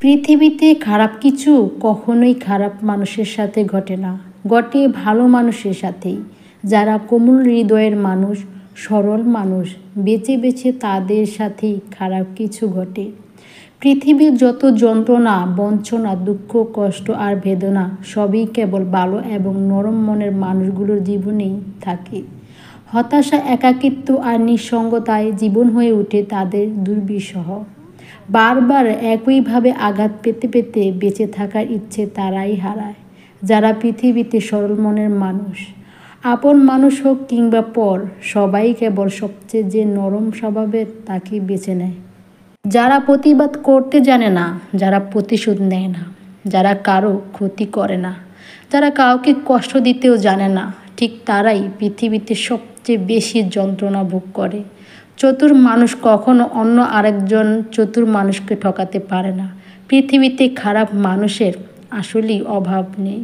পৃথিবীতে খারাপ কিছু কখনোই খারাপ মানুষের সাথে ঘটে না, ঘটে ভালো মানুষের সাথেই। যারা কোমল হৃদয়ের মানুষ, সরল মানুষ, বেছে বেছে তাদের সাথেই খারাপ কিছু ঘটে। পৃথিবীর যত যন্ত্রণা, বঞ্চনা, দুঃখ, কষ্ট আর বেদনা সবই কেবল ভালো এবং নরম মনের মানুষগুলোর জীবনেই থাকে। হতাশা, একাকিত্ব আর নিঃসঙ্গতায় জীবন হয়ে ওঠে তাদের দুর্বিষহ। বারবার একইভাবে আঘাত পেতে পেতে বেঁচে থাকার ইচ্ছে তারাই হারায়, যারা পৃথিবীতে সরল মনের মানুষ। আপন মানুষ হোক কিংবা পর, সবাই কেবল সবচেয়ে যে নরম স্বভাবের তাকে বেছে নেয়। যারা প্রতিবাদ করতে জানে না, যারা প্রতিশোধ নেয় না, যারা কারো ক্ষতি করে না, যারা কাউকে কষ্ট দিতেও জানে না, ঠিক তারাই পৃথিবীতে সবচেয়ে বেশি যন্ত্রণা ভোগ করে। চতুর মানুষ কখনো অন্য আরেকজন চতুর মানুষকে ঠকাতে পারে না। পৃথিবীতে খারাপ মানুষের আসলেই অভাব নেই।